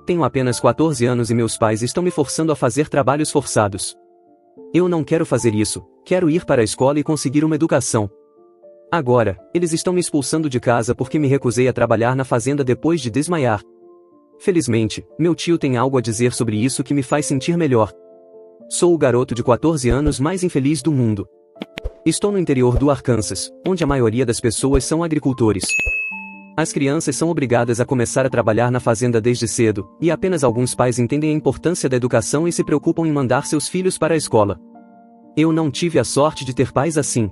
Tenho apenas 14 anos e meus pais estão me forçando a fazer trabalhos forçados. Eu não quero fazer isso, quero ir para a escola e conseguir uma educação. Agora, eles estão me expulsando de casa porque me recusei a trabalhar na fazenda depois de desmaiar. Felizmente, meu tio tem algo a dizer sobre isso que me faz sentir melhor. Sou o garoto de 14 anos mais infeliz do mundo. Estou no interior do Arkansas, onde a maioria das pessoas são agricultores. As crianças são obrigadas a começar a trabalhar na fazenda desde cedo, e apenas alguns pais entendem a importância da educação e se preocupam em mandar seus filhos para a escola. Eu não tive a sorte de ter pais assim.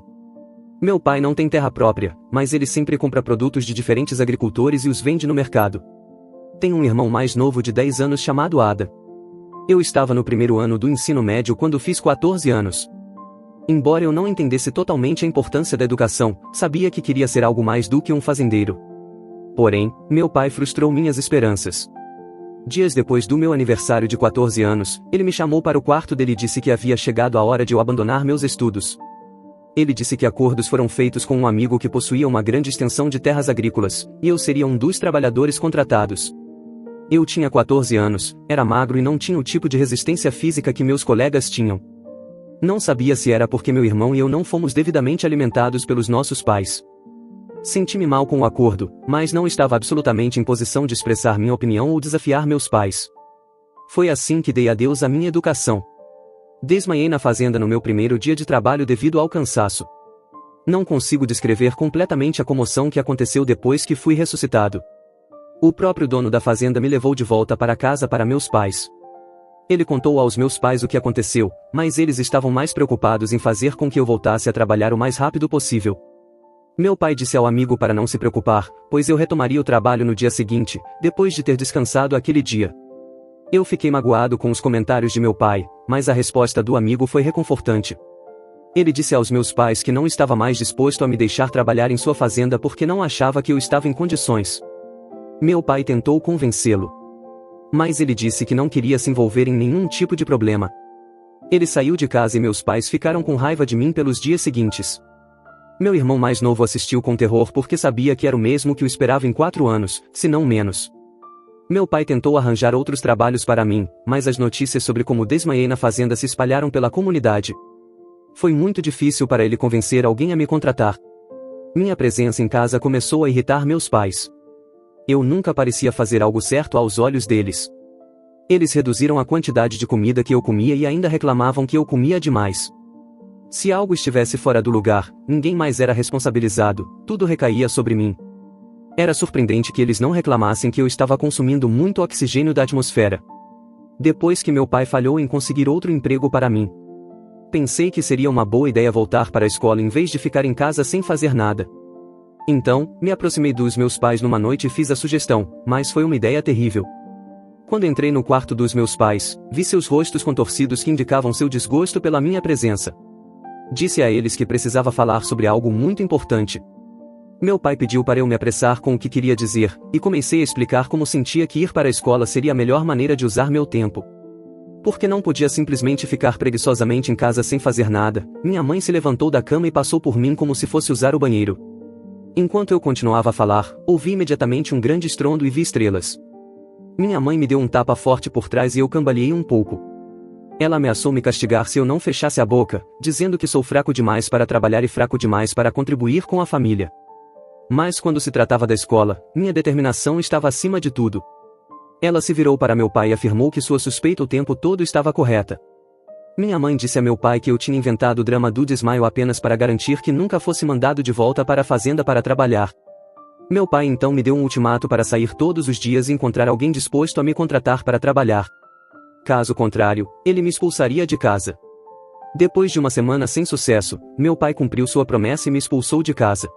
Meu pai não tem terra própria, mas ele sempre compra produtos de diferentes agricultores e os vende no mercado. Tenho um irmão mais novo de 10 anos chamado Ada. Eu estava no primeiro ano do ensino médio quando fiz 14 anos. Embora eu não entendesse totalmente a importância da educação, sabia que queria ser algo mais do que um fazendeiro. Porém, meu pai frustrou minhas esperanças. Dias depois do meu aniversário de 14 anos, ele me chamou para o quarto dele e disse que havia chegado a hora de eu abandonar meus estudos. Ele disse que acordos foram feitos com um amigo que possuía uma grande extensão de terras agrícolas, e eu seria um dos trabalhadores contratados. Eu tinha 14 anos, era magro e não tinha o tipo de resistência física que meus colegas tinham. Não sabia se era porque meu irmão e eu não fomos devidamente alimentados pelos nossos pais. Senti-me mal com o acordo, mas não estava absolutamente em posição de expressar minha opinião ou desafiar meus pais. Foi assim que dei adeus à minha educação. Desmaiei na fazenda no meu primeiro dia de trabalho devido ao cansaço. Não consigo descrever completamente a comoção que aconteceu depois que fui ressuscitado. O próprio dono da fazenda me levou de volta para casa para meus pais. Ele contou aos meus pais o que aconteceu, mas eles estavam mais preocupados em fazer com que eu voltasse a trabalhar o mais rápido possível. Meu pai disse ao amigo para não se preocupar, pois eu retomaria o trabalho no dia seguinte, depois de ter descansado aquele dia. Eu fiquei magoado com os comentários de meu pai, mas a resposta do amigo foi reconfortante. Ele disse aos meus pais que não estava mais disposto a me deixar trabalhar em sua fazenda porque não achava que eu estava em condições. Meu pai tentou convencê-lo. Mas ele disse que não queria se envolver em nenhum tipo de problema. Ele saiu de casa e meus pais ficaram com raiva de mim pelos dias seguintes. Meu irmão mais novo assistiu com terror porque sabia que era o mesmo que o esperava em 4 anos, se não menos. Meu pai tentou arranjar outros trabalhos para mim, mas as notícias sobre como desmaiei na fazenda se espalharam pela comunidade. Foi muito difícil para ele convencer alguém a me contratar. Minha presença em casa começou a irritar meus pais. Eu nunca parecia fazer algo certo aos olhos deles. Eles reduziram a quantidade de comida que eu comia e ainda reclamavam que eu comia demais. Se algo estivesse fora do lugar, ninguém mais era responsabilizado, tudo recaía sobre mim. Era surpreendente que eles não reclamassem que eu estava consumindo muito oxigênio da atmosfera. Depois que meu pai falhou em conseguir outro emprego para mim, pensei que seria uma boa ideia voltar para a escola em vez de ficar em casa sem fazer nada. Então, me aproximei dos meus pais numa noite e fiz a sugestão, mas foi uma ideia terrível. Quando entrei no quarto dos meus pais, vi seus rostos contorcidos que indicavam seu desgosto pela minha presença. Disse a eles que precisava falar sobre algo muito importante. Meu pai pediu para eu me apressar com o que queria dizer, e comecei a explicar como sentia que ir para a escola seria a melhor maneira de usar meu tempo. Porque não podia simplesmente ficar preguiçosamente em casa sem fazer nada, minha mãe se levantou da cama e passou por mim como se fosse usar o banheiro. Enquanto eu continuava a falar, ouvi imediatamente um grande estrondo e vi estrelas. Minha mãe me deu um tapa forte por trás e eu cambaleei um pouco. Ela ameaçou me castigar se eu não fechasse a boca, dizendo que sou fraco demais para trabalhar e fraco demais para contribuir com a família. Mas quando se tratava da escola, minha determinação estava acima de tudo. Ela se virou para meu pai e afirmou que sua suspeita o tempo todo estava correta. Minha mãe disse a meu pai que eu tinha inventado o drama do desmaio apenas para garantir que nunca fosse mandado de volta para a fazenda para trabalhar. Meu pai então me deu um ultimato para sair todos os dias e encontrar alguém disposto a me contratar para trabalhar. Caso contrário, ele me expulsaria de casa. Depois de uma semana sem sucesso, meu pai cumpriu sua promessa e me expulsou de casa.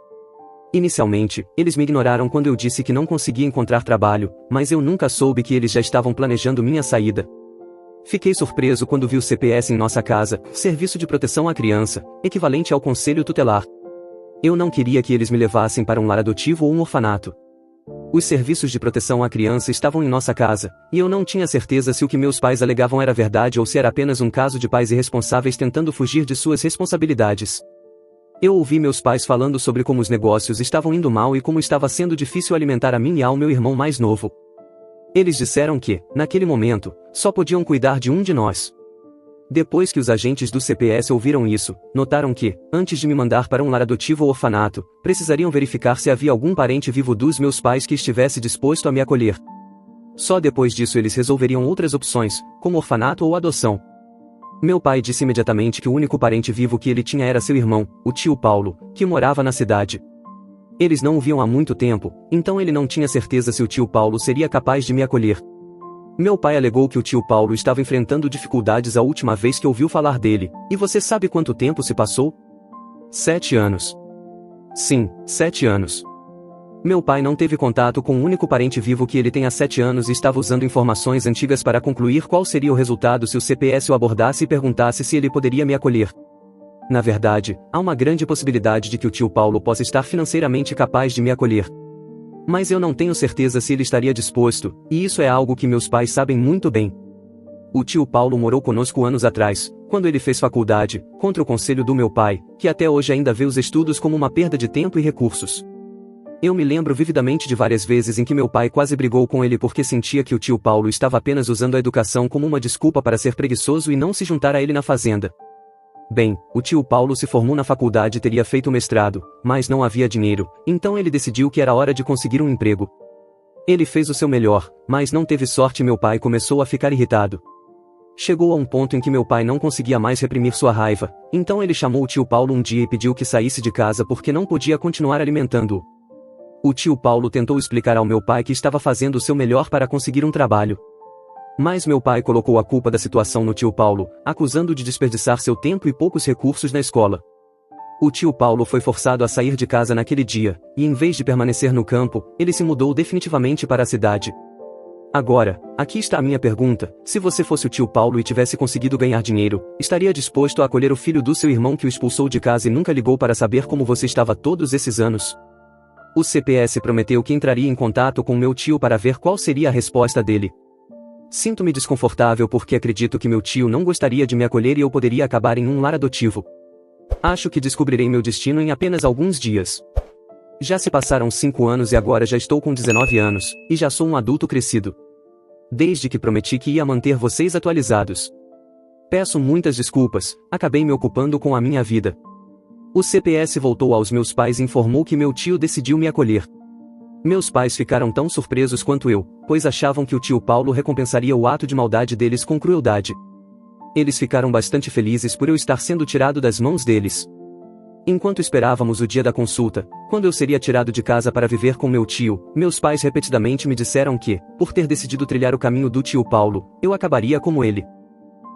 Inicialmente, eles me ignoraram quando eu disse que não conseguia encontrar trabalho, mas eu nunca soube que eles já estavam planejando minha saída. Fiquei surpreso quando vi o CPS em nossa casa, Serviço de Proteção à Criança, equivalente ao Conselho Tutelar. Eu não queria que eles me levassem para um lar adotivo ou um orfanato. Os serviços de proteção à criança estavam em nossa casa, e eu não tinha certeza se o que meus pais alegavam era verdade ou se era apenas um caso de pais irresponsáveis tentando fugir de suas responsabilidades. Eu ouvi meus pais falando sobre como os negócios estavam indo mal e como estava sendo difícil alimentar a mim e ao meu irmão mais novo. Eles disseram que, naquele momento, só podiam cuidar de um de nós. Depois que os agentes do CPS ouviram isso, notaram que, antes de me mandar para um lar adotivo ou orfanato, precisariam verificar se havia algum parente vivo dos meus pais que estivesse disposto a me acolher. Só depois disso eles resolveriam outras opções, como orfanato ou adoção. Meu pai disse imediatamente que o único parente vivo que ele tinha era seu irmão, o tio Paulo, que morava na cidade. Eles não o viam há muito tempo, então ele não tinha certeza se o tio Paulo seria capaz de me acolher. Meu pai alegou que o tio Paulo estava enfrentando dificuldades a última vez que ouviu falar dele, e você sabe quanto tempo se passou? 7 anos. Sim, 7 anos. Meu pai não teve contato com o único parente vivo que ele tem há 7 anos e estava usando informações antigas para concluir qual seria o resultado se o CPS o abordasse e perguntasse se ele poderia me acolher. Na verdade, há uma grande possibilidade de que o tio Paulo possa estar financeiramente capaz de me acolher. Mas eu não tenho certeza se ele estaria disposto, e isso é algo que meus pais sabem muito bem. O tio Paulo morou conosco anos atrás, quando ele fez faculdade, contra o conselho do meu pai, que até hoje ainda vê os estudos como uma perda de tempo e recursos. Eu me lembro vividamente de várias vezes em que meu pai quase brigou com ele porque sentia que o tio Paulo estava apenas usando a educação como uma desculpa para ser preguiçoso e não se juntar a ele na fazenda. Bem, o tio Paulo se formou na faculdade e teria feito mestrado, mas não havia dinheiro, então ele decidiu que era hora de conseguir um emprego. Ele fez o seu melhor, mas não teve sorte e meu pai começou a ficar irritado. Chegou a um ponto em que meu pai não conseguia mais reprimir sua raiva, então ele chamou o tio Paulo um dia e pediu que saísse de casa porque não podia continuar alimentando-o. O tio Paulo tentou explicar ao meu pai que estava fazendo o seu melhor para conseguir um trabalho. Mas meu pai colocou a culpa da situação no tio Paulo, acusando-o de desperdiçar seu tempo e poucos recursos na escola. O tio Paulo foi forçado a sair de casa naquele dia, e em vez de permanecer no campo, ele se mudou definitivamente para a cidade. Agora, aqui está a minha pergunta: se você fosse o tio Paulo e tivesse conseguido ganhar dinheiro, estaria disposto a acolher o filho do seu irmão que o expulsou de casa e nunca ligou para saber como você estava todos esses anos? O CPS prometeu que entraria em contato com meu tio para ver qual seria a resposta dele. Sinto-me desconfortável porque acredito que meu tio não gostaria de me acolher e eu poderia acabar em um lar adotivo. Acho que descobrirei meu destino em apenas alguns dias. Já se passaram 5 anos e agora já estou com 19 anos, e já sou um adulto crescido. Desde que prometi que ia manter vocês atualizados. Peço muitas desculpas, acabei me ocupando com a minha vida. O CPS voltou aos meus pais e informou que meu tio decidiu me acolher. Meus pais ficaram tão surpresos quanto eu, pois achavam que o tio Paulo recompensaria o ato de maldade deles com crueldade. Eles ficaram bastante felizes por eu estar sendo tirado das mãos deles. Enquanto esperávamos o dia da consulta, quando eu seria tirado de casa para viver com meu tio, meus pais repetidamente me disseram que, por ter decidido trilhar o caminho do tio Paulo, eu acabaria como ele.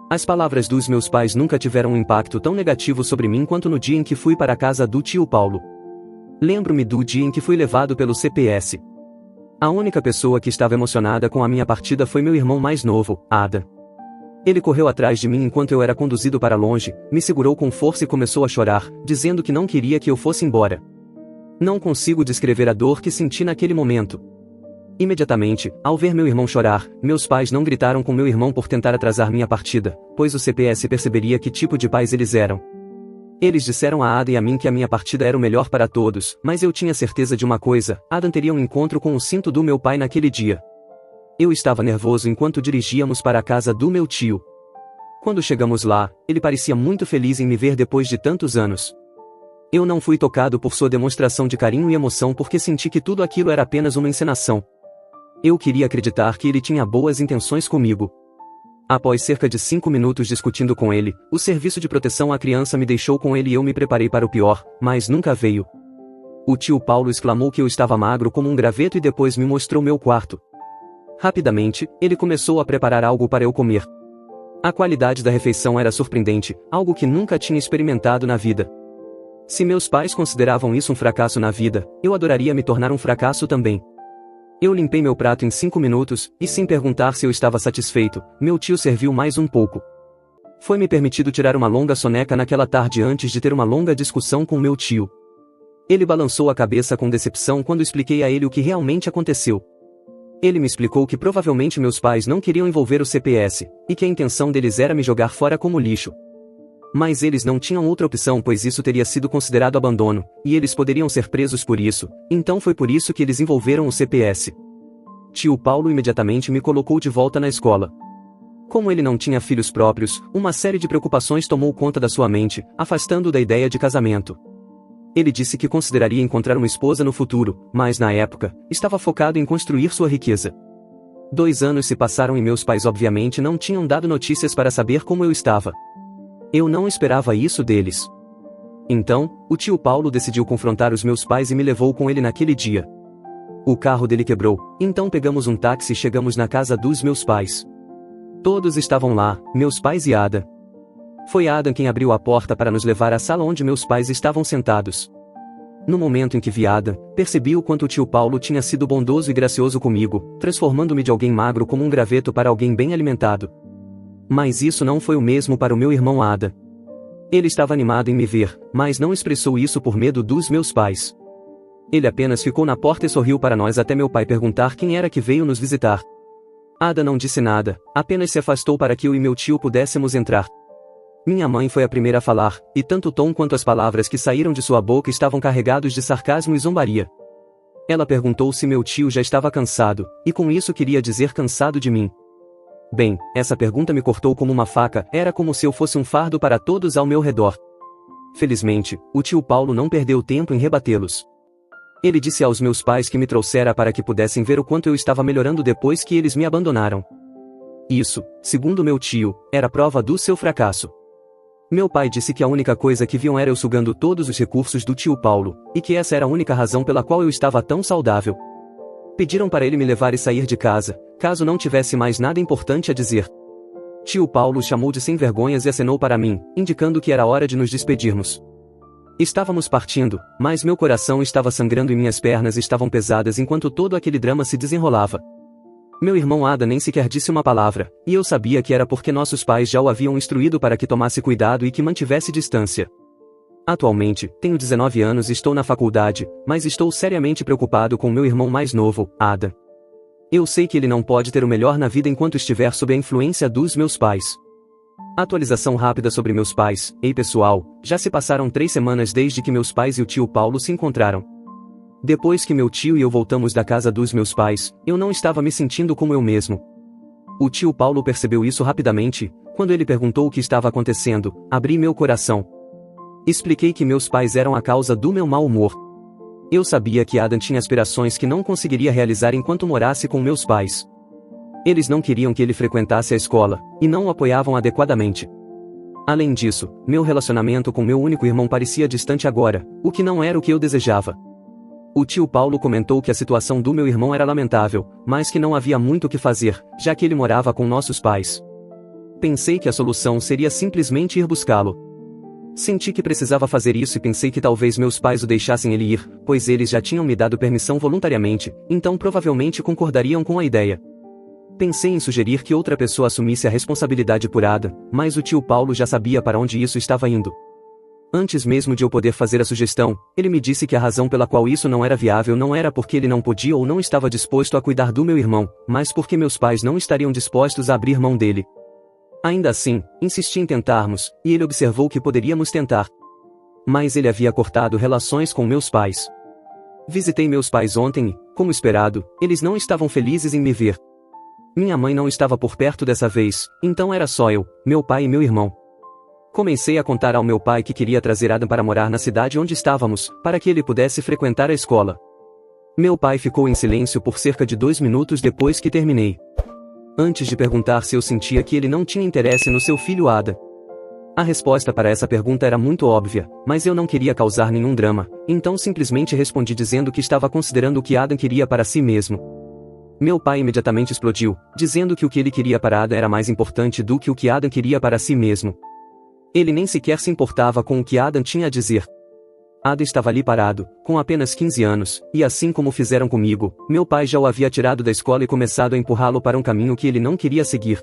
As palavras dos meus pais nunca tiveram um impacto tão negativo sobre mim quanto no dia em que fui para a casa do tio Paulo. Lembro-me do dia em que fui levado pelo CPS. A única pessoa que estava emocionada com a minha partida foi meu irmão mais novo, Ada. Ele correu atrás de mim enquanto eu era conduzido para longe, me segurou com força e começou a chorar, dizendo que não queria que eu fosse embora. Não consigo descrever a dor que senti naquele momento. Imediatamente, ao ver meu irmão chorar, meus pais não gritaram com meu irmão por tentar atrasar minha partida, pois o CPS perceberia que tipo de pais eles eram. Eles disseram a Ada e a mim que a minha partida era o melhor para todos, mas eu tinha certeza de uma coisa: Adam teria um encontro com o cinto do meu pai naquele dia. Eu estava nervoso enquanto dirigíamos para a casa do meu tio. Quando chegamos lá, ele parecia muito feliz em me ver depois de tantos anos. Eu não fui tocado por sua demonstração de carinho e emoção porque senti que tudo aquilo era apenas uma encenação. Eu queria acreditar que ele tinha boas intenções comigo. Após cerca de 5 minutos discutindo com ele, o serviço de proteção à criança me deixou com ele e eu me preparei para o pior, mas nunca veio. O tio Paulo exclamou que eu estava magro como um graveto e depois me mostrou meu quarto. Rapidamente, ele começou a preparar algo para eu comer. A qualidade da refeição era surpreendente, algo que nunca tinha experimentado na vida. Se meus pais consideravam isso um fracasso na vida, eu adoraria me tornar um fracasso também. Eu limpei meu prato em 5 minutos, e sem perguntar se eu estava satisfeito, meu tio serviu mais um pouco. Foi-me permitido tirar uma longa soneca naquela tarde antes de ter uma longa discussão com meu tio. Ele balançou a cabeça com decepção quando expliquei a ele o que realmente aconteceu. Ele me explicou que provavelmente meus pais não queriam envolver o CPS, e que a intenção deles era me jogar fora como lixo. Mas eles não tinham outra opção pois isso teria sido considerado abandono, e eles poderiam ser presos por isso, então foi por isso que eles envolveram o CPS. tio Paulo imediatamente me colocou de volta na escola. Como ele não tinha filhos próprios, uma série de preocupações tomou conta da sua mente, afastando-o da ideia de casamento. Ele disse que consideraria encontrar uma esposa no futuro, mas na época, estava focado em construir sua riqueza. 2 anos se passaram e meus pais obviamente não tinham dado notícias para saber como eu estava. Eu não esperava isso deles. Então, o tio Paulo decidiu confrontar os meus pais e me levou com ele naquele dia. O carro dele quebrou, então pegamos um táxi e chegamos na casa dos meus pais. Todos estavam lá, meus pais e Ada. Foi Adam quem abriu a porta para nos levar à sala onde meus pais estavam sentados. No momento em que vi Ada, percebi o quanto o tio Paulo tinha sido bondoso e gracioso comigo, transformando-me de alguém magro como um graveto para alguém bem alimentado. Mas isso não foi o mesmo para o meu irmão Ada. Ele estava animado em me ver, mas não expressou isso por medo dos meus pais. Ele apenas ficou na porta e sorriu para nós até meu pai perguntar quem era que veio nos visitar. Ada não disse nada, apenas se afastou para que eu e meu tio pudéssemos entrar. Minha mãe foi a primeira a falar, e tanto o tom quanto as palavras que saíram de sua boca estavam carregados de sarcasmo e zombaria. Ela perguntou se meu tio já estava cansado, e com isso queria dizer cansado de mim. Bem, essa pergunta me cortou como uma faca, era como se eu fosse um fardo para todos ao meu redor. Felizmente, o tio Paulo não perdeu tempo em rebatê-los. Ele disse aos meus pais que me trouxera para que pudessem ver o quanto eu estava melhorando depois que eles me abandonaram. Isso, segundo meu tio, era prova do seu fracasso. Meu pai disse que a única coisa que viam era eu sugando todos os recursos do tio Paulo, e que essa era a única razão pela qual eu estava tão saudável. Pediram para ele me levar e sair de casa, caso não tivesse mais nada importante a dizer. Tio Paulo o chamou de sem vergonhas e acenou para mim, indicando que era hora de nos despedirmos. Estávamos partindo, mas meu coração estava sangrando e minhas pernas estavam pesadas enquanto todo aquele drama se desenrolava. Meu irmão Ada nem sequer disse uma palavra, e eu sabia que era porque nossos pais já o haviam instruído para que tomasse cuidado e que mantivesse distância. Atualmente, tenho 19 anos e estou na faculdade, mas estou seriamente preocupado com meu irmão mais novo, Ada. Eu sei que ele não pode ter o melhor na vida enquanto estiver sob a influência dos meus pais. Atualização rápida sobre meus pais. Ei pessoal, já se passaram 3 semanas desde que meus pais e o tio Paulo se encontraram. Depois que meu tio e eu voltamos da casa dos meus pais, eu não estava me sentindo como eu mesmo. O tio Paulo percebeu isso rapidamente, quando ele perguntou o que estava acontecendo, abri meu coração. Expliquei que meus pais eram a causa do meu mau humor. Eu sabia que Adam tinha aspirações que não conseguiria realizar enquanto morasse com meus pais. Eles não queriam que ele frequentasse a escola, e não o apoiavam adequadamente. Além disso, meu relacionamento com meu único irmão parecia distante agora, o que não era o que eu desejava. O tio Paulo comentou que a situação do meu irmão era lamentável, mas que não havia muito o que fazer, já que ele morava com nossos pais. Pensei que a solução seria simplesmente ir buscá-lo. Senti que precisava fazer isso e pensei que talvez meus pais o deixassem ele ir, pois eles já tinham me dado permissão voluntariamente, então provavelmente concordariam com a ideia. Pensei em sugerir que outra pessoa assumisse a responsabilidade por Ada, mas o tio Paulo já sabia para onde isso estava indo. Antes mesmo de eu poder fazer a sugestão, ele me disse que a razão pela qual isso não era viável não era porque ele não podia ou não estava disposto a cuidar do meu irmão, mas porque meus pais não estariam dispostos a abrir mão dele. Ainda assim, insisti em tentarmos, e ele observou que poderíamos tentar. Mas ele havia cortado relações com meus pais. Visitei meus pais ontem e, como esperado, eles não estavam felizes em me ver. Minha mãe não estava por perto dessa vez, então era só eu, meu pai e meu irmão. Comecei a contar ao meu pai que queria trazer Adam para morar na cidade onde estávamos, para que ele pudesse frequentar a escola. Meu pai ficou em silêncio por cerca de 2 minutos depois que terminei. Antes de perguntar se eu sentia que ele não tinha interesse no seu filho Ada. A resposta para essa pergunta era muito óbvia, mas eu não queria causar nenhum drama, então simplesmente respondi dizendo que estava considerando o que Adam queria para si mesmo. Meu pai imediatamente explodiu, dizendo que o que ele queria para Ada era mais importante do que o que Adam queria para si mesmo. Ele nem sequer se importava com o que Adam tinha a dizer. Ada estava ali parado, com apenas 15 anos, e assim como fizeram comigo, meu pai já o havia tirado da escola e começado a empurrá-lo para um caminho que ele não queria seguir.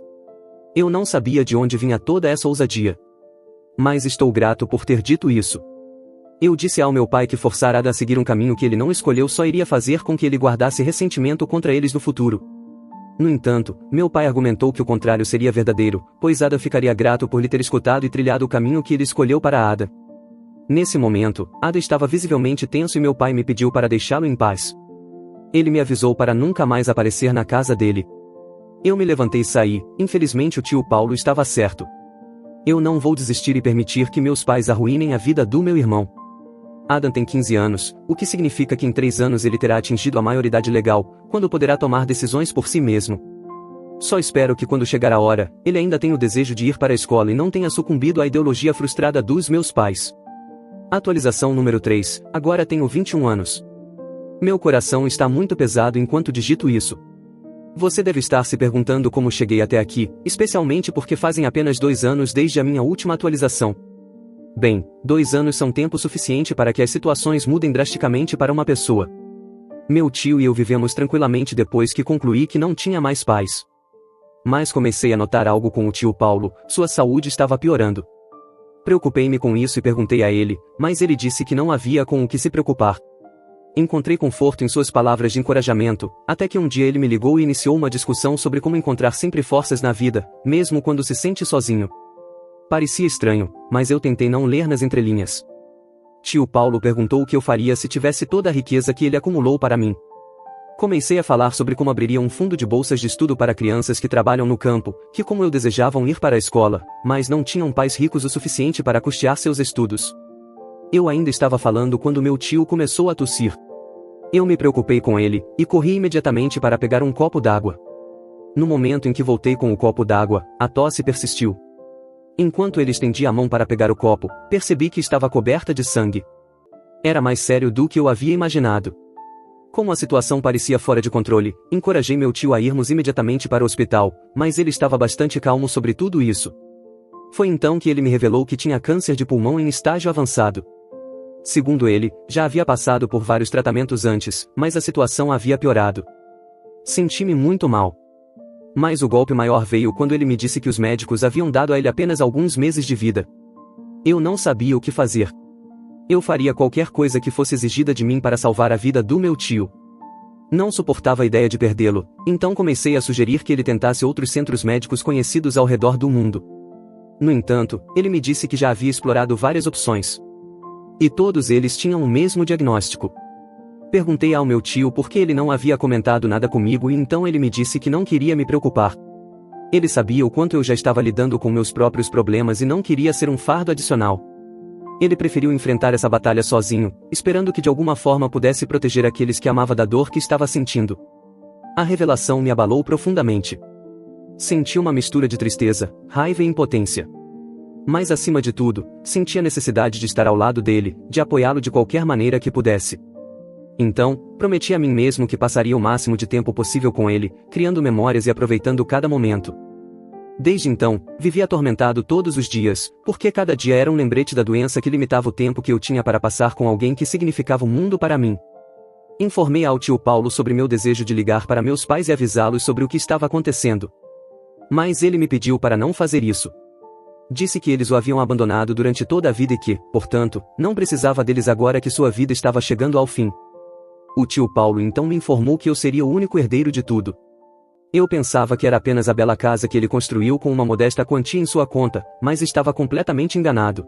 Eu não sabia de onde vinha toda essa ousadia. Mas estou grato por ter dito isso. Eu disse ao meu pai que forçar Ada a seguir um caminho que ele não escolheu só iria fazer com que ele guardasse ressentimento contra eles no futuro. No entanto, meu pai argumentou que o contrário seria verdadeiro, pois Ada ficaria grato por lhe ter escutado e trilhado o caminho que ele escolheu para Ada. Nesse momento, Ada estava visivelmente tenso e meu pai me pediu para deixá-lo em paz. Ele me avisou para nunca mais aparecer na casa dele. Eu me levantei e saí. Infelizmente o tio Paulo estava certo. Eu não vou desistir e permitir que meus pais arruinem a vida do meu irmão. Adam tem 15 anos, o que significa que em 3 anos ele terá atingido a maioridade legal, quando poderá tomar decisões por si mesmo. Só espero que quando chegar a hora, ele ainda tenha o desejo de ir para a escola e não tenha sucumbido à ideologia frustrada dos meus pais. Atualização número 3, agora tenho 21 anos. Meu coração está muito pesado enquanto digito isso. Você deve estar se perguntando como cheguei até aqui, especialmente porque fazem apenas 2 anos desde a minha última atualização. Bem, 2 anos são tempo suficiente para que as situações mudem drasticamente para uma pessoa. Meu tio e eu vivemos tranquilamente depois que concluí que não tinha mais pais. Mas comecei a notar algo com o tio Paulo, sua saúde estava piorando. Preocupei-me com isso e perguntei a ele, mas ele disse que não havia com o que se preocupar. Encontrei conforto em suas palavras de encorajamento, até que um dia ele me ligou e iniciou uma discussão sobre como encontrar sempre forças na vida, mesmo quando se sente sozinho. Parecia estranho, mas eu tentei não ler nas entrelinhas. Tio Paulo perguntou o que eu faria se tivesse toda a riqueza que ele acumulou para mim. Comecei a falar sobre como abriria um fundo de bolsas de estudo para crianças que trabalham no campo, que como eu desejavam ir para a escola, mas não tinham pais ricos o suficiente para custear seus estudos. Eu ainda estava falando quando meu tio começou a tossir. Eu me preocupei com ele, e corri imediatamente para pegar um copo d'água. No momento em que voltei com o copo d'água, a tosse persistiu. Enquanto ele estendia a mão para pegar o copo, percebi que estava coberta de sangue. Era mais sério do que eu havia imaginado. Como a situação parecia fora de controle, encorajei meu tio a irmos imediatamente para o hospital, mas ele estava bastante calmo sobre tudo isso. Foi então que ele me revelou que tinha câncer de pulmão em estágio avançado. Segundo ele, já havia passado por vários tratamentos antes, mas a situação havia piorado. Senti-me muito mal. Mas o golpe maior veio quando ele me disse que os médicos haviam dado a ele apenas alguns meses de vida. Eu não sabia o que fazer. Eu faria qualquer coisa que fosse exigida de mim para salvar a vida do meu tio. Não suportava a ideia de perdê-lo, então comecei a sugerir que ele tentasse outros centros médicos conhecidos ao redor do mundo. No entanto, ele me disse que já havia explorado várias opções. E todos eles tinham o mesmo diagnóstico. Perguntei ao meu tio por que ele não havia comentado nada comigo e então ele me disse que não queria me preocupar. Ele sabia o quanto eu já estava lidando com meus próprios problemas e não queria ser um fardo adicional. Ele preferiu enfrentar essa batalha sozinho, esperando que de alguma forma pudesse proteger aqueles que amava da dor que estava sentindo. A revelação me abalou profundamente. Senti uma mistura de tristeza, raiva e impotência. Mas acima de tudo, senti a necessidade de estar ao lado dele, de apoiá-lo de qualquer maneira que pudesse. Então, prometi a mim mesmo que passaria o máximo de tempo possível com ele, criando memórias e aproveitando cada momento. Desde então, vivi atormentado todos os dias, porque cada dia era um lembrete da doença que limitava o tempo que eu tinha para passar com alguém que significava o mundo para mim. Informei ao tio Paulo sobre meu desejo de ligar para meus pais e avisá-los sobre o que estava acontecendo. Mas ele me pediu para não fazer isso. Disse que eles o haviam abandonado durante toda a vida e que, portanto, não precisava deles agora que sua vida estava chegando ao fim. O tio Paulo então me informou que eu seria o único herdeiro de tudo. Eu pensava que era apenas a bela casa que ele construiu com uma modesta quantia em sua conta, mas estava completamente enganado.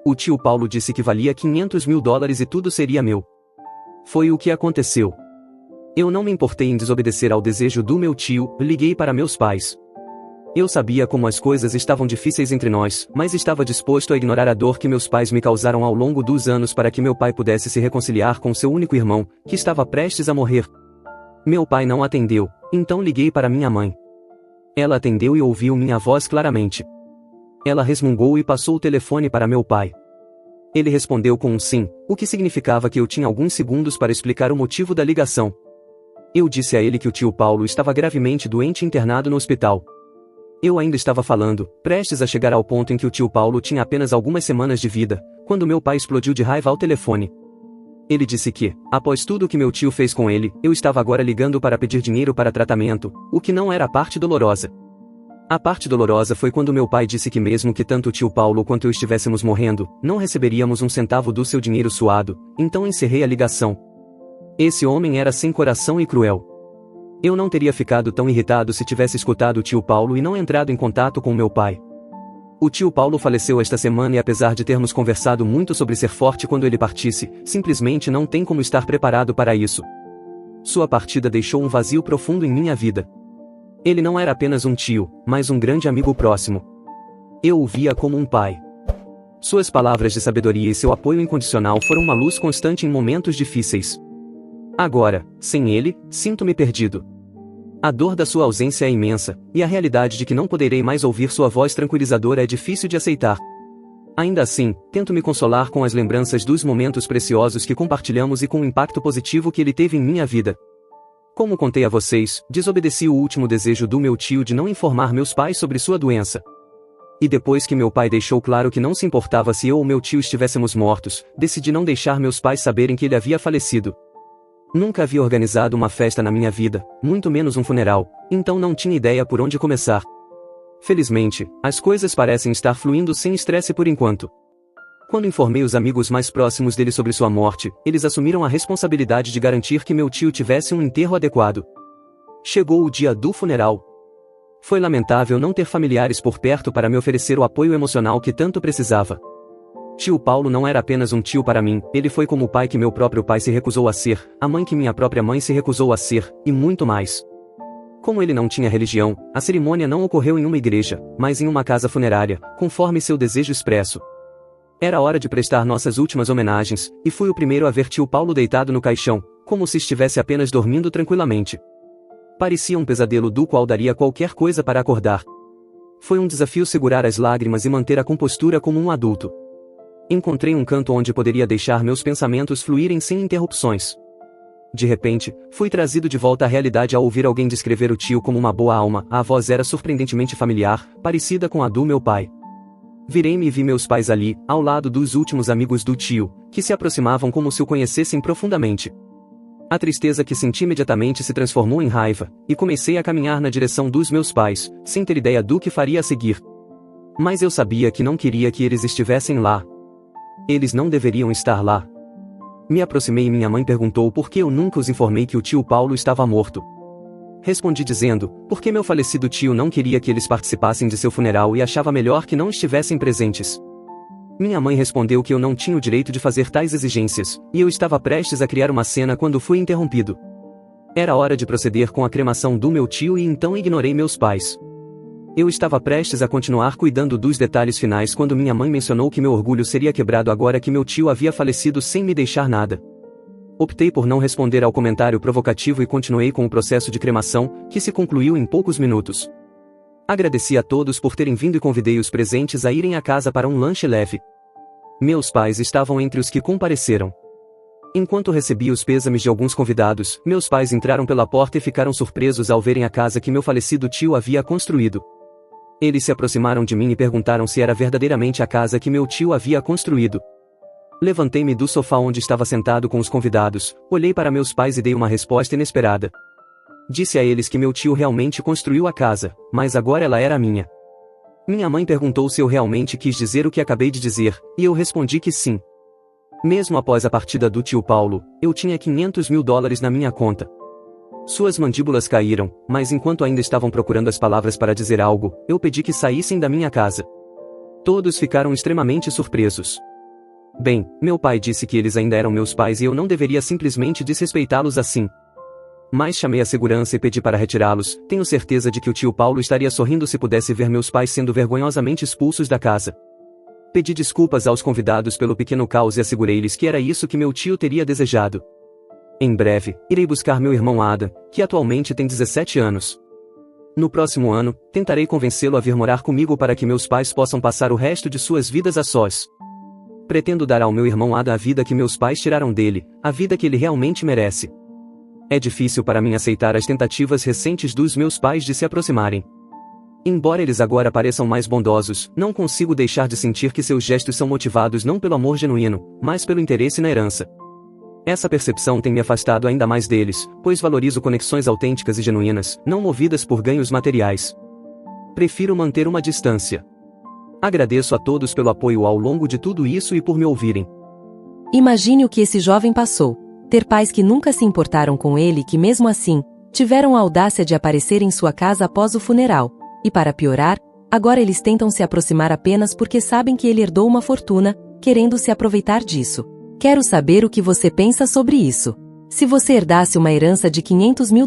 O tio Paulo disse que valia $500.000 e tudo seria meu. Foi o que aconteceu. Eu não me importei em desobedecer ao desejo do meu tio, liguei para meus pais. Eu sabia como as coisas estavam difíceis entre nós, mas estava disposto a ignorar a dor que meus pais me causaram ao longo dos anos para que meu pai pudesse se reconciliar com seu único irmão, que estava prestes a morrer. Meu pai não atendeu, então liguei para minha mãe. Ela atendeu e ouviu minha voz claramente. Ela resmungou e passou o telefone para meu pai. Ele respondeu com um sim, o que significava que eu tinha alguns segundos para explicar o motivo da ligação. Eu disse a ele que o tio Paulo estava gravemente doente e internado no hospital. Eu ainda estava falando, prestes a chegar ao ponto em que o tio Paulo tinha apenas algumas semanas de vida, quando meu pai explodiu de raiva ao telefone. Ele disse que, após tudo o que meu tio fez com ele, eu estava agora ligando para pedir dinheiro para tratamento, o que não era a parte dolorosa. A parte dolorosa foi quando meu pai disse que mesmo que tanto o tio Paulo quanto eu estivéssemos morrendo, não receberíamos um centavo do seu dinheiro suado, então encerrei a ligação. Esse homem era sem coração e cruel. Eu não teria ficado tão irritado se tivesse escutado o tio Paulo e não entrado em contato com meu pai. O tio Paulo faleceu esta semana e apesar de termos conversado muito sobre ser forte quando ele partisse, simplesmente não tem como estar preparado para isso. Sua partida deixou um vazio profundo em minha vida. Ele não era apenas um tio, mas um grande amigo próximo. Eu o via como um pai. Suas palavras de sabedoria e seu apoio incondicional foram uma luz constante em momentos difíceis. Agora, sem ele, sinto-me perdido. A dor da sua ausência é imensa, e a realidade de que não poderei mais ouvir sua voz tranquilizadora é difícil de aceitar. Ainda assim, tento me consolar com as lembranças dos momentos preciosos que compartilhamos e com o impacto positivo que ele teve em minha vida. Como contei a vocês, desobedeci o último desejo do meu tio de não informar meus pais sobre sua doença. E depois que meu pai deixou claro que não se importava se eu ou meu tio estivéssemos mortos, decidi não deixar meus pais saberem que ele havia falecido. Nunca havia organizado uma festa na minha vida, muito menos um funeral, então não tinha ideia por onde começar. Felizmente, as coisas parecem estar fluindo sem estresse por enquanto. Quando informei os amigos mais próximos dele sobre sua morte, eles assumiram a responsabilidade de garantir que meu tio tivesse um enterro adequado. Chegou o dia do funeral. Foi lamentável não ter familiares por perto para me oferecer o apoio emocional que tanto precisava. Tio Paulo não era apenas um tio para mim, ele foi como o pai que meu próprio pai se recusou a ser, a mãe que minha própria mãe se recusou a ser, e muito mais. Como ele não tinha religião, a cerimônia não ocorreu em uma igreja, mas em uma casa funerária, conforme seu desejo expresso. Era hora de prestar nossas últimas homenagens, e fui o primeiro a ver tio Paulo deitado no caixão, como se estivesse apenas dormindo tranquilamente. Parecia um pesadelo do qual daria qualquer coisa para acordar. Foi um desafio segurar as lágrimas e manter a compostura como um adulto. Encontrei um canto onde poderia deixar meus pensamentos fluírem sem interrupções. De repente, fui trazido de volta à realidade ao ouvir alguém descrever o tio como uma boa alma. A voz era surpreendentemente familiar, parecida com a do meu pai. Virei-me e vi meus pais ali, ao lado dos últimos amigos do tio, que se aproximavam como se o conhecessem profundamente. A tristeza que senti imediatamente se transformou em raiva, e comecei a caminhar na direção dos meus pais, sem ter ideia do que faria a seguir. Mas eu sabia que não queria que eles estivessem lá. Eles não deveriam estar lá. Me aproximei e minha mãe perguntou por que eu nunca os informei que o tio Paulo estava morto. Respondi dizendo, porque meu falecido tio não queria que eles participassem de seu funeral e achava melhor que não estivessem presentes. Minha mãe respondeu que eu não tinha o direito de fazer tais exigências, e eu estava prestes a criar uma cena quando fui interrompido. Era hora de proceder com a cremação do meu tio e então ignorei meus pais. Eu estava prestes a continuar cuidando dos detalhes finais quando minha mãe mencionou que meu orgulho seria quebrado agora que meu tio havia falecido sem me deixar nada. Optei por não responder ao comentário provocativo e continuei com o processo de cremação, que se concluiu em poucos minutos. Agradeci a todos por terem vindo e convidei os presentes a irem à casa para um lanche leve. Meus pais estavam entre os que compareceram. Enquanto recebia os pêsames de alguns convidados, meus pais entraram pela porta e ficaram surpresos ao verem a casa que meu falecido tio havia construído. Eles se aproximaram de mim e perguntaram se era verdadeiramente a casa que meu tio havia construído. Levantei-me do sofá onde estava sentado com os convidados, olhei para meus pais e dei uma resposta inesperada. Disse a eles que meu tio realmente construiu a casa, mas agora ela era minha. Minha mãe perguntou se eu realmente quis dizer o que acabei de dizer, e eu respondi que sim. Mesmo após a partida do tio Paulo, eu tinha $500 mil na minha conta. Suas mandíbulas caíram, mas enquanto ainda estavam procurando as palavras para dizer algo, eu pedi que saíssem da minha casa. Todos ficaram extremamente surpresos. Bem, meu pai disse que eles ainda eram meus pais e eu não deveria simplesmente desrespeitá-los assim. Mas chamei a segurança e pedi para retirá-los, tenho certeza de que o tio Paulo estaria sorrindo se pudesse ver meus pais sendo vergonhosamente expulsos da casa. Pedi desculpas aos convidados pelo pequeno caos e assegurei-lhes que era isso que meu tio teria desejado. Em breve, irei buscar meu irmão Adam, que atualmente tem 17 anos. No próximo ano, tentarei convencê-lo a vir morar comigo para que meus pais possam passar o resto de suas vidas a sós. Pretendo dar ao meu irmão Adam a vida que meus pais tiraram dele, a vida que ele realmente merece. É difícil para mim aceitar as tentativas recentes dos meus pais de se aproximarem. Embora eles agora pareçam mais bondosos, não consigo deixar de sentir que seus gestos são motivados não pelo amor genuíno, mas pelo interesse na herança. Essa percepção tem me afastado ainda mais deles, pois valorizo conexões autênticas e genuínas, não movidas por ganhos materiais. Prefiro manter uma distância. Agradeço a todos pelo apoio ao longo de tudo isso e por me ouvirem. Imagine o que esse jovem passou. Ter pais que nunca se importaram com ele e que mesmo assim, tiveram a audácia de aparecer em sua casa após o funeral. E para piorar, agora eles tentam se aproximar apenas porque sabem que ele herdou uma fortuna, querendo se aproveitar disso. Quero saber o que você pensa sobre isso. Se você herdasse uma herança de $500 mil,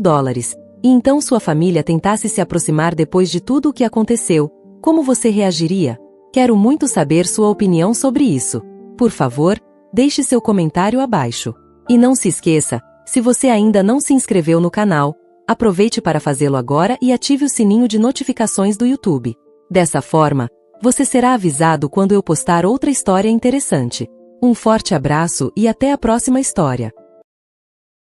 e então sua família tentasse se aproximar depois de tudo o que aconteceu, como você reagiria? Quero muito saber sua opinião sobre isso. Por favor, deixe seu comentário abaixo. E não se esqueça, se você ainda não se inscreveu no canal, aproveite para fazê-lo agora e ative o sininho de notificações do YouTube. Dessa forma, você será avisado quando eu postar outra história interessante. Um forte abraço e até a próxima história.